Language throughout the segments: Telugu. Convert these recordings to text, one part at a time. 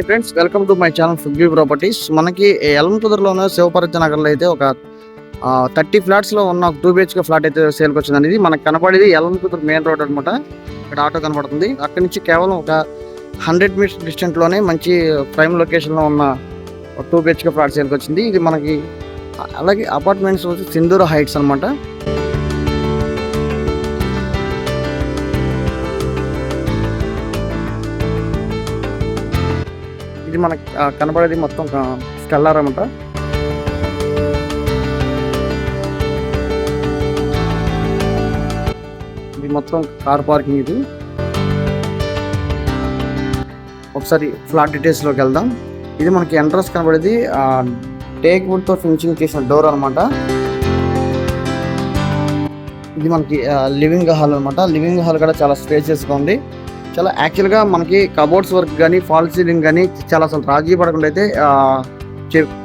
Friends, welcome to my channel Fuggi properties. మనకి ఎలంకుదురులోనే శివపరచ నగర్లో అయితే ఒక 30 ఫ్లాట్స్లో ఉన్న 2 BHK ఫ్లాట్ అయితే సేల్కి వచ్చింది. ఇది మనకు కనపడేది ఎలంకుదురు మెయిన్ రోడ్ అనమాట. ఇక్కడ ఆటో కనపడుతుంది. అక్కడి నుంచి కేవలం ఒక 100 మీటర్స్ డిస్టెంట్లోనే మంచి ప్రైమ్ లొకేషన్లో ఉన్న 2 BHK ఫ్లాట్ సేల్కి వచ్చింది. ఇది మనకి అలాగే అపార్ట్మెంట్స్ వచ్చి సింధూర హైట్స్ అనమాట. ఇది మనకు కనబడేది మొత్తం స్టెల్లార్ అనమాట. ఇది మొత్తం కార్ పార్కింగ్. ఇది ఒకసారి ఫ్లాట్ డీటెయిల్స్లోకి వెళ్దాం. ఇది మనకి ఎంట్రన్స్ కనబడేది టేక్ వుడ్తో ఫినిషింగ్ చేసిన డోర్ అనమాట. ఇది మనకి లివింగ్ హాల్ అనమాట. లివింగ్ హాల్ కూడా చాలా స్పేసియస్గా ఉంది. చాలా యాక్చువల్గా మనకి కబోర్డ్స్ వర్క్ కానీ ఫాల్ సీలింగ్ కానీ చాలా అసలు రాజీ పడకుండా అయితే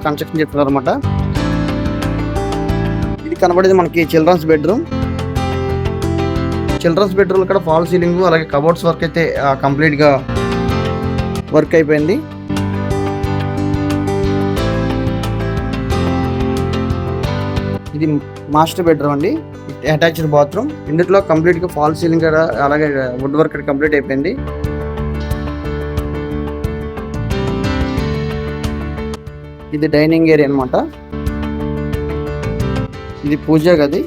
కన్స్ట్రక్షన్ చేస్తున్నారు అనమాట. ఇది కనబడేది మనకి చిల్డ్రన్స్ బెడ్రూమ్. చిల్డ్రన్స్ బెడ్రూమ్ కూడా ఫాల్ సీలింగ్ అలాగే కబోర్డ్స్ వర్క్ అయితే కంప్లీట్గా వర్క్ అయిపోయింది. ఇది మాస్టర్ బెడ్రూమ్ అండి. Attached bathroom. ఇందులో కంప్లీట్గా ఫాల్ సీలింగ్ అలాగే వుడ్ వర్క్ కంప్లీట్ అయిపోయింది. ఇది డైనింగ్ ఏరియా అనమాట. ఇది పూజా గది.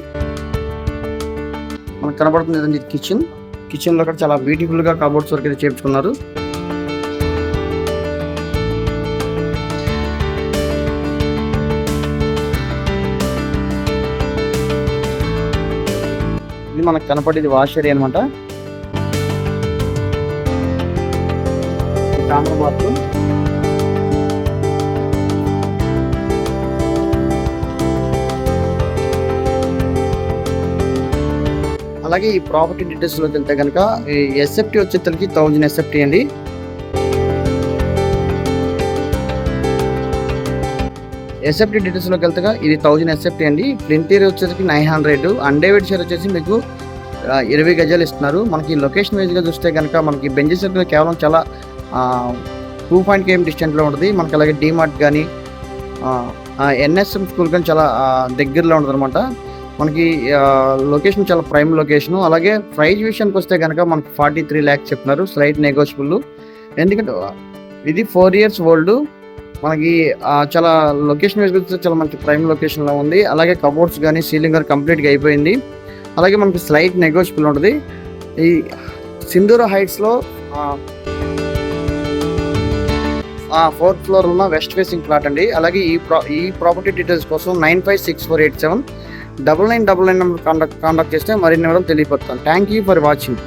మనకు కనబడుతుంది ఇది కిచెన్. కిచెన్లో కూడా చాలా బ్యూటిఫుల్గా కబోర్డ్స్ వర్క్ అయితే చేయించుకున్నారు. ఇది మనకు కనపడేది వాష్ ఏరియా అనమాట. Common bathroom. అలాగే ఈ ప్రాపర్టీ డీటెయిల్స్లోకి వెళ్తే కనుక ఎస్ఎఫ్టీ వచ్చేసరికి 1000 ఎస్ఎఫ్టీ అండి. ఎస్ఎఫ్టీ డీటెయిల్స్లోకి వెళ్తే ఇది 1000 ఎస్ఎఫ్టీ అండి. ఇంటీరియర్ వచ్చేసరికి 900. అన్డేవిడ్ షేర్ వచ్చేసి మీకు 20 గజాలు ఇస్తున్నారు. మనకి లొకేషన్ వైజ్గా చూస్తే కనుక మనకి బెంజీ సర్కిల్ కేవలం చాలా 2 km డిస్టెంట్లో ఉంటుంది. మనకి అలాగే డీమార్ట్ కానీ ఎన్ఎస్ఎం స్కూల్ కానీ చాలా దగ్గరలో ఉంటుంది అనమాట. మనకి లొకేషన్ చాలా ప్రైమ్ లొకేషను. అలాగే ప్రైస్ విషయానికి వస్తే కనుక మనకి 43 lakhs చెప్తున్నారు. Slight negotiable. ఎందుకంటే ఇది 4 years ఓల్డ్. మనకి చాలా లొకేషన్ వైజ్ చాలా మంచి ప్రైమ్ లొకేషన్లో ఉంది. అలాగే కబోర్డ్స్ కానీ సీలింగ్ కానీ కంప్లీట్గా అయిపోయింది. అలాగే మనకి స్లైట్ నెగోషియబుల్ ఉంటుంది. ఈ సింధూర హైట్స్లో 4th floor ఉన్న వెస్ట్ ఫేసింగ్ ఫ్లాట్ అండి. అలాగే ఈ ప్రాపర్టీ డీటెయిల్స్ కోసం 956487 9999 నెంబర్ కాంటాక్ట్ చేస్తే మరిన్ని వివరాలు తెలియపడతాను. Thank you for watching.